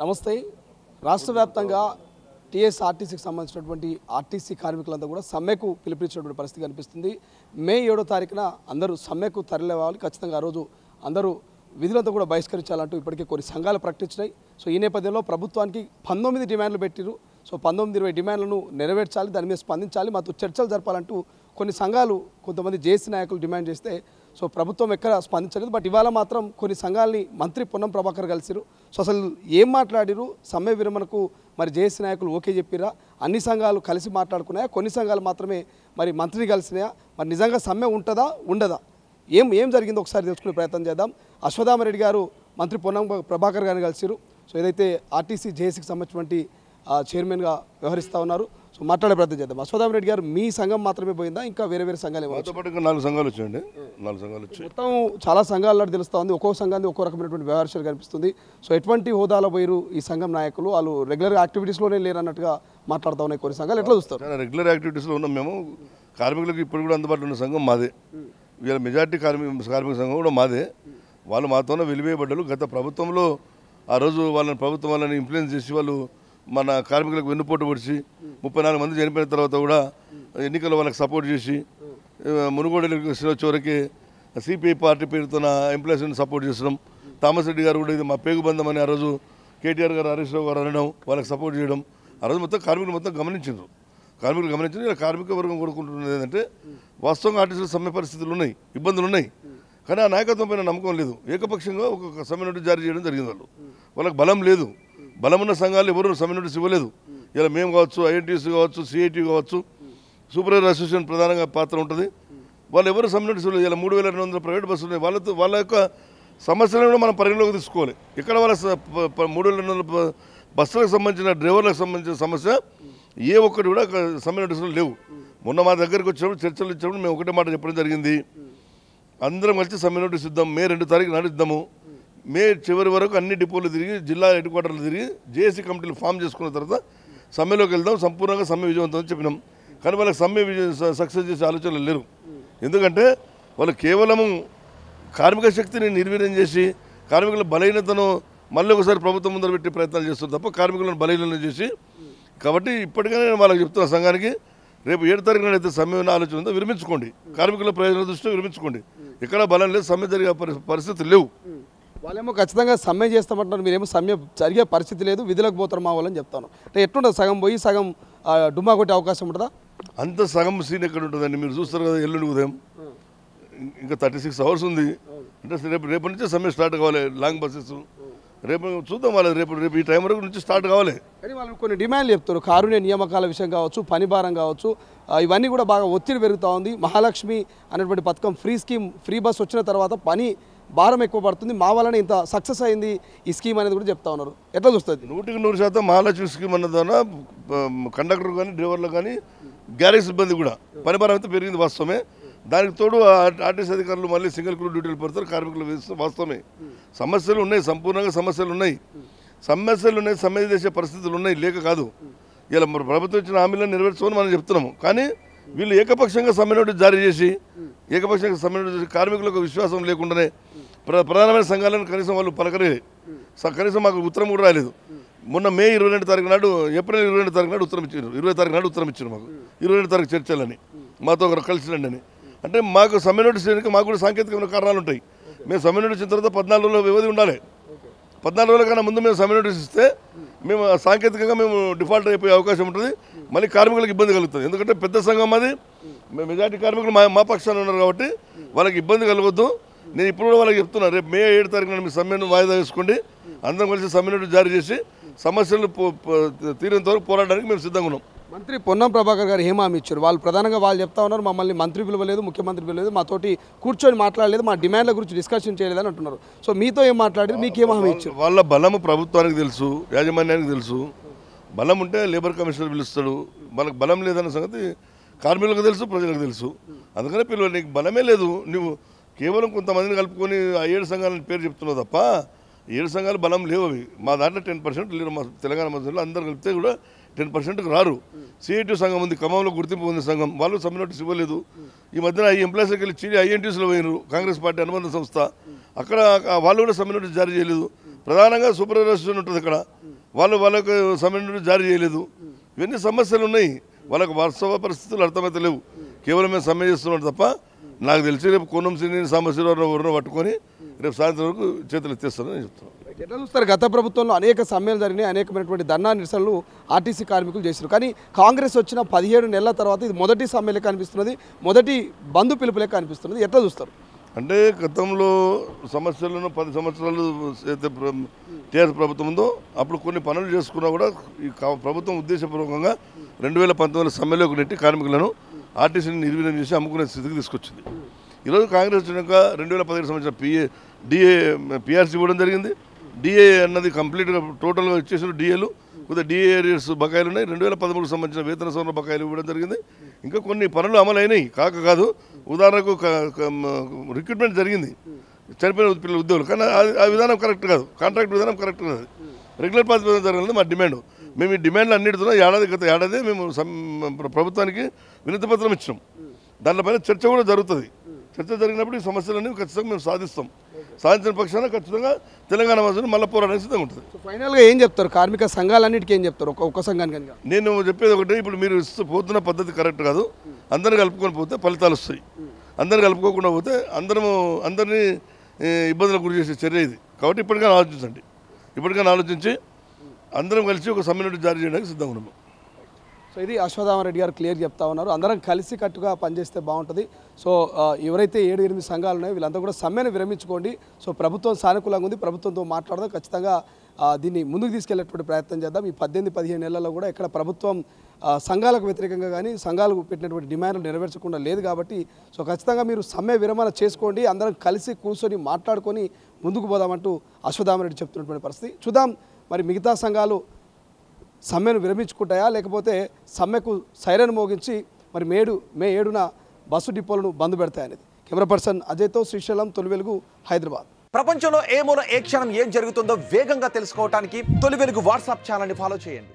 నమస్తే. రాష్ట్ర వ్యాప్తంగా టీఎస్ఆర్టీసీకి సంబంధించినటువంటి ఆర్టీసీ కార్మికులంతా కూడా సమ్మెకు పిలుపునిచ్చినటువంటి పరిస్థితి కనిపిస్తుంది. మే 7వ తారీఖున అందరూ సమ్మెకు తరలివ్వాలి, ఖచ్చితంగా ఆ రోజు అందరూ విధులంతా కూడా బహిష్కరించాలంటూ ఇప్పటికే కొన్ని సంఘాలు ప్రకటించినాయి. సో ఈ నేపథ్యంలో ప్రభుత్వానికి 19 డిమాండ్లు పెట్టిరు. సో 19-20 డిమాండ్లను నెరవేర్చాలి, దాని మీద స్పందించాలి, మాతో చర్చలు జరపాలంటూ కొన్ని సంఘాలు, కొంతమంది జేఏసీ నాయకులు డిమాండ్ చేస్తే సో ప్రభుత్వం ఎక్కడ స్పందించలేదు. బట్ ఇవాళ మాత్రం కొన్ని సంఘాలని మంత్రి పొన్నం ప్రభాకర్ కలిసిరు. సో అసలు ఏం మాట్లాడిరు, సమ్మె విరమణకు మరి జేఏసీ నాయకులు ఓకే చెప్పిరా, అన్ని సంఘాలు కలిసి మాట్లాడుకున్నాయా, కొన్ని సంఘాలు మాత్రమే మరి మంత్రిని కలిసినాయా, మరి నిజంగా సమ్మె ఉంటుందా ఉండదా, ఏం జరిగిందో ఒకసారి తెలుసుకునే ప్రయత్నం చేద్దాం. అశ్వత్థామరెడ్డి గారు మంత్రి పొన్నం ప్రభాకర్ గారిని కలిసిరు. సో ఏదైతే ఆర్టీసీ జేఏసీకి సంబంధించినటువంటి చైర్మన్గా వ్యవహరిస్తూ ఉన్నారు. సో మాట్లాడే ప్రయత్నం చేద్దాం. అశ్వత్థామరెడ్డి గారు, మీ సంఘం మాత్రమే పోయిందా, ఇంకా వేరే సంఘాలు మాతో పాటు ఇంకా 4 సంఘాలు వచ్చాయండి. 4 సంఘాలు వచ్చాయి. మొత్తం చాలా సంఘాలలో తెలుస్తూ ఉంది. ఒక్కో సంఘాన్ని ఒక్కో రకమైనటువంటి వ్యవహారాలు కనిపిస్తుంది. సో ఎటువంటి హోదాలో పోయిరు ఈ సంఘం నాయకులు, వాళ్ళు రెగ్యులర్గా యాక్టివిటీస్లోనే లేరన్నట్టుగా మాట్లాడుతూ ఉన్నాయి కొన్ని సంఘాలు. ఎట్లా చూస్తారు? రెగ్యులర్ యాక్టివిటీస్లో ఉన్నాం మేము. కార్మికులకు ఇప్పుడు కూడా అందుబాటులో ఉన్న సంఘం మాదే. వీళ్ళ మెజార్టీ కార్మిక సంఘం కూడా మాదే. వాళ్ళు మాతోనే వెలివేయబడ్డారు. గత ప్రభుత్వంలో ఆ రోజు ప్రభుత్వం వాళ్ళని ఇన్ఫ్లుయెన్స్ చేసి వాళ్ళు మన కార్మికులకు వెన్నుపోటు పొడిచి 34 మంది చనిపోయిన తర్వాత కూడా ఎన్నికల్లో వాళ్ళకి సపోర్ట్ చేసి మునుగోడులకు చివరికి సిపిఐ పార్టీ పేరుతో ఎంప్లాయీస్ని సపోర్ట్ చేస్తున్నాం. థామస్ రెడ్డి గారు కూడా ఇది మా పేగుబంధం అని ఆ రోజు కేటీఆర్ గారు, హరీష్ రావు గారు అనడం, వాళ్ళకి సపోర్ట్ చేయడం, ఆ రోజు మొత్తం కార్మికులు మొత్తం గమనించారు. ఇలా కార్మిక వర్గం కోరుకుంటున్నది ఏంటంటే వాస్తవంగా ఆర్టీసీలో సమ్మె పరిస్థితులు ఉన్నాయి, ఇబ్బందులు ఉన్నాయి. కానీ ఆ నాయకత్వం పైన నమ్మకం లేదు. ఏకపక్షంగా ఒక సమ్మె నోటీస్ జారీ చేయడం జరిగింది. వాళ్ళకి బలం లేదు. బలమున్న సంఘాలు ఎవరు సమ్మె నోటీస్ ఇవ్వలేదు. ఇలా మేము కావచ్చు, ఐఎన్టీసీ కావచ్చు, సిఐటి కావచ్చు, సూపర్వైజర్ అసోసియేషన్ ప్రధానంగా పాత్ర ఉంటుంది. వాళ్ళు ఎవరు సమ్మె నోటీస్ ఇవ్వలేదు. ఇలా 3200 ప్రైవేట్ బస్సులు ఉన్నాయి. వాళ్ళ యొక్క సమస్యలను కూడా మనం పరిగణలోకి తీసుకోవాలి. ఇక్కడ వాళ్ళ 3200 బస్సులకు సంబంధించిన డ్రైవర్లకు సంబంధించిన సమస్య ఏ ఒక్కటి కూడా సమ్మె నోటీసులు లేవు. మొన్న మా దగ్గరికి వచ్చినప్పుడు చర్చలు ఇచ్చినప్పుడు మేము ఒకటే మాట చెప్పడం జరిగింది. అందరం కలిసి సమ్మె నోటీస్ ఇద్దాం, మే 2 తారీఖు నాడు ఇద్దాము. మే చివరి వరకు అన్ని డిపోలు తిరిగి, జిల్లా హెడ్ క్వార్టర్లు తిరిగి, జేఏసీ కమిటీలు ఫామ్ చేసుకున్న తర్వాత సమ్మెలోకి వెళ్దాం, సంపూర్ణంగా సమ్మె విజయవంతం అని చెప్పినాం. కానీ వాళ్ళకి సమ్మె సక్సెస్ చేసే ఆలోచనలు లేరు. ఎందుకంటే వాళ్ళు కేవలము కార్మిక శక్తిని నిర్వీర్యం చేసి కార్మికుల బలహీనతను మళ్ళీ ఒకసారి ప్రభుత్వం ముందర పెట్టే ప్రయత్నాలు చేస్తారు తప్ప కార్మికులను బలహీనం చేసి. కాబట్టి ఇప్పటికైనా నేను వాళ్ళకి చెప్తున్న సంఘానికి, రేపు 7 తారీఖు నాడు అయితే సమ్మె ఉన్న ఆలోచన ఉందో విరమించుకోండి. కార్మికుల ప్రయోజన దృష్టిలో విరమించుకోండి. ఎక్కడ బలం లేదు, సమ్మె జరిగే పరిస్థితులు లేవు. వాళ్ళేమో ఖచ్చితంగా సమ్మె చేస్తామంటున్నారు, మీరేమో సమ్మె జరిగే పరిస్థితి లేదు, విధులకు పోతారు మా వాళ్ళని చెప్తాను. అంటే ఎట్లుంటుంది, సగం పోయి సగం డుమ్మా కొట్టే అవకాశం ఉంటుందా? అంత సగం సీన్ ఎక్కడ ఉంటుందండి? మీరు చూస్తారు కదా, ఎల్లుండి ఉదయం ఇంకా 36 అవర్స్ ఉంది. అంటే రేపటి నుంచే సమ్మె స్టార్ట్ కావాలి. లాంగ్ బస్సెస్ రేపు చూద్దాం. వాళ్ళు రేపు ఈ టైం వరకు నుంచి స్టార్ట్ కావాలి. కానీ వాళ్ళు కొన్ని డిమాండ్లు చెప్తారు. కారుణ్య నియామకాల విషయం కావచ్చు, పని భారం కావచ్చు, ఇవన్నీ కూడా బాగా ఒత్తిడి పెరుగుతూ ఉంది. మహాలక్ష్మి అనేటువంటి పథకం, ఫ్రీ స్కీమ్, ఫ్రీ బస్ వచ్చిన తర్వాత పని భారం ఎక్కువ పడుతుంది, మా వలన ఇంత సక్సెస్ అయింది ఈ స్కీమ్ అనేది కూడా చెప్తా ఉన్నారు. ఎట్లా చూస్తుంది? 100% మహాలక్ష్మి స్కీమ్ అన్నదాన కండక్టర్ కానీ డ్రైవర్లు కానీ గ్యారేజ్ సిబ్బంది కూడా పని భారం అయితే పెరిగింది వాస్తవమే. దానికి తోడు ఆర్టీసీ అధికారులు మళ్ళీ సింగిల్ క్రూ డ్యూటీలు పెడతారు, కార్మికులు వేస్తారు వాస్తవమే. సమస్యలు ఉన్నాయి, సంపూర్ణంగా సమస్యలు ఉన్నాయి. సమ్మె చేసే పరిస్థితులు ఉన్నాయి, లేక కాదు. ఇలా ప్రభుత్వం ఇచ్చిన హామీలను నెరవేర్చుకొని మనం చెప్తున్నాము. కానీ వీళ్ళు ఏకపక్షంగా సమ్మె నోటీస్ జారీ చేసి కార్మికులకు విశ్వాసం లేకుండానే ప్రధానమైన సంఘాలను కనీసం వాళ్ళు పలకలేదు. కనీసం మాకు ఉత్తరం కూడా రాలేదు. మొన్న మే 22 తారీఖు నాడు, ఏప్రిల్ 22 తారీఖు నాడు ఉత్తరం ఇచ్చారు. 20 తారీఖు నాడు ఉత్తరం ఇచ్చారు మాకు, 22 తారీఖు చర్చలని, మాతో ఒకరు కలిసిరండి అని. అంటే మాకు సమ్మె నోటీస్ చేయడానికి మాకు కూడా సాంకేతికమైన కారణాలు ఉంటాయి. మేము సమ్మె నోటీస్ ఇచ్చిన తర్వాత 14 రోజుల వ్యవధి ఉండాలి. 14 రోజుల కన్నా ముందు మేము సమ్మె నోటీస్ ఇస్తే మేము సాంకేతికంగా డిఫాల్ట్ అయిపోయే అవకాశం ఉంటుంది. మళ్ళీ కార్మికులకు ఇబ్బంది కలుగుతుంది. ఎందుకంటే పెద్ద సంఘం అది, మెజార్టీ కార్మికులు మా పక్షాన ఉన్నారు కాబట్టి వాళ్ళకి ఇబ్బంది కలగొద్దు. నేను ఇప్పుడు కూడా వాళ్ళకి చెప్తున్నాను, రేపు మే 7 తారీఖున మీ సమ్మెను వాయిదా వేసుకోండి. అందరం కలిసి సమ్మె నోటీస్ జారీ చేసి సమస్యలు తీరేంత వరకు పోరాడడానికి మేము సిద్ధంగా ఉన్నాం. మంత్రి పొన్నం ప్రభాకర్ గారు ఏం హామీ ఇచ్చారు? వాళ్ళు ప్రధానంగా వాళ్ళు చెప్తా ఉన్నారు, మమ్మల్ని మంత్రి పిలవలేదు, ముఖ్యమంత్రి పిలవలేదు, మాతోటి కూర్చొని మాట్లాడలేదు, మా డిమాండ్ల గురించి డిస్కషన్ చేయలేదని అంటున్నారు. సో మీతో ఏం మాట్లాడారు, మీకేం హామీ ఇచ్చారు? వాళ్ళ బలము ప్రభుత్వానికి తెలుసు, యాజమాన్యానికి తెలుసు. బలం ఉంటే లేబర్ కమిషనర్ పిలుస్తాడు. వాళ్ళకి బలం లేదన్న సంగతి కార్మికులకు తెలుసు, ప్రజలకు తెలుసు. అందుకనే పిల్లలు నీకు బలమే లేదు, నువ్వు కేవలం కొంతమందిని కలుపుకొని ఆ 7 సంఘాలని పేరు చెప్తున్నావు తప్ప 7 సంఘాలు బలం లేవు. అవి మా దాంట్లో 10% లేరు. మా తెలంగాణ మధ్యలో అందరు కలిపితే కూడా 10%కు రారు. సిఐటి సంఘం ఉంది, ఖమ్మంలో గుర్తింపు ఉంది సంఘం, వాళ్ళు సమ్మె నోటీస్ ఇవ్వలేదు. ఈ మధ్యన ఈ ఎంప్లాయీస్కి వెళ్ళి ఐఎన్టీసీలో పోయినారు, కాంగ్రెస్ పార్టీ అనుబంధ సంస్థ, అక్కడ వాళ్ళు కూడా సమ్మె నోటీస్ జారీ చేయలేదు. ప్రధానంగా సూపర్వైజర్ ఉంటుంది అక్కడ, వాళ్ళకు సమ్మె నోటీస్ జారీ చేయలేదు. ఇవన్నీ సమస్యలు ఉన్నాయి, వాళ్ళకు వాస్తవ పరిస్థితులు అర్థమైతే లేవు. కేవలం మేము సమ్మె చేస్తున్నాం తప్ప నాకు తెలిసి రేపు కోనం శ్రీని సమస్యలు ఎవరినో పట్టుకొని రేపు సాయంత్రం వరకు చేతులు ఎత్తేస్తారని నేను చెప్తున్నాను. ఎట్లా చూస్తారు? గత ప్రభుత్వంలో అనేక సమ్మెలు జరిగినాయి, అనేకమైనటువంటి ధర్నా నిరసనలు ఆర్టీసీ కార్మికులు చేశారు. కానీ కాంగ్రెస్ వచ్చిన 17 నెలల తర్వాత ఇది మొదటి సమ్మెలే కనిపిస్తున్నది, మొదటి బంధు పిలుపులే కనిపిస్తున్నది. ఎట్లా చూస్తారు? అంటే గతంలో సమస్యలను 10 సంవత్సరాలు అయితే టీఆర్ఎస్ ప్రభుత్వం ఉందో అప్పుడు కొన్ని పనులు చేసుకున్నా కూడా ఈ ప్రభుత్వం ఉద్దేశపూర్వకంగా 2019 సమ్మెలోకి నెట్టి కార్మికులను ఆర్టీసీని నిర్వీర్యం చేసి అమ్ముకునే స్థితికి తీసుకొచ్చింది. ఈరోజు కాంగ్రెస్ వచ్చినాక 2017 సంవత్సరం పిఆర్సీ ఇవ్వడం జరిగింది. డిఏ అన్నది కంప్లీట్గా టోటల్గా వచ్చేసిన డిఏలు, కొద్దిగా డిఏ ఏరియర్స్ బకాయిలు ఉన్నాయి. 2013 సంబంధించిన వేతన సవరణ బకాయిలు ఇవ్వడం జరిగింది. ఇంకా కొన్ని పనులు అమలు అయినాయి కాదు. ఉదాహరణకు రిక్రూట్మెంట్ జరిగింది చనిపోయిన పిల్లల ఉద్యోగులు, కానీ ఆ విధానం కరెక్ట్ కాదు, కాంట్రాక్ట్ విధానం కరెక్ట్ కాదు, రెగ్యులర్ పాస్ విధానం జరగాలని మా డిమాండ్. మేము ఈ డిమాండ్లు అన్నిటితో గత ఏడాది మేము ప్రభుత్వానికి వినతి పత్రం ఇచ్చినాం. దానిపైన చర్చ కూడా జరుగుతుంది. చర్చ జరిగినప్పుడు ఈ సమస్యలన్నీ ఖచ్చితంగా మేము సాధిస్తాం. సాధించిన పక్షాన ఖచ్చితంగా తెలంగాణ వాసులు మళ్ళీ పోరాడానికి సిద్ధంగా ఉంటుంది. ఫైనల్గా ఏం చెప్తారు? కార్మిక సంఘాలన్నిటికీ ఏం చెప్తారు? ఒక్క సంఘానికి నేను చెప్పేది ఒకటి, ఇప్పుడు మీరు పోతున్న పద్ధతి కరెక్ట్ కాదు. అందరిని కలుపుకొని పోతే ఫలితాలు వస్తాయి. అందరిని కలుపుకోకుండా పోతే అందరినీ ఇబ్బందులకు గురి చేసే చర్య ఇది. కాబట్టి ఇప్పటికైనా ఆలోచించి అందరం కలిసి ఒక సమ్మె నోటీస్ జారీ చేయడానికి సిద్ధంగా ఉన్నాము. సో ఇది అశ్వత్థామరెడ్డి గారు క్లియర్ చెప్తా ఉన్నారు. అందరం కలిసి కట్టుగా పనిచేస్తే బాగుంటుంది. సో ఎవరైతే 7-8 సంఘాలు ఉన్నాయో వీళ్ళంతా కూడా సమ్మెను విరమించుకోండి. సో ప్రభుత్వం సానుకూలంగా ఉంది, ప్రభుత్వంతో మాట్లాడదాం, ఖచ్చితంగా దీన్ని ముందుకు తీసుకెళ్లేటువంటి ప్రయత్నం చేద్దాం. ఈ 18-15 నెలల్లో కూడా ఎక్కడ ప్రభుత్వం సంఘాలకు వ్యతిరేకంగా కానీ సంఘాలకు పెట్టినటువంటి డిమాండ్లు నెరవేర్చకుండా లేదు. కాబట్టి సో ఖచ్చితంగా మీరు సమ్మె విరమణ చేసుకోండి, అందరం కలిసి కూర్చొని మాట్లాడుకొని ముందుకు పోదామంటూ అశ్వత్థామరెడ్డి చెప్తున్నటువంటి పరిస్థితి. చూద్దాం మరి మిగతా సంఘాలు సమ్మెను విరమించుకుంటాయా, లేకపోతే సమ్మెకు సైరన్ మోగించి మరి మే 7న బస్సు డిపోలను బంద్ పెడతాయనేది. కెమెరా పర్సన్ అజయ్తో శ్రీశైలం, తొలి వెలుగు, హైదరాబాద్. ప్రపంచంలో ఏ మూల ఏ క్షణం ఏం జరుగుతుందో వేగంగా తెలుసుకోవడానికి తొలి వెలుగు వాట్సాప్ ఛానల్ని ఫాలో చేయండి.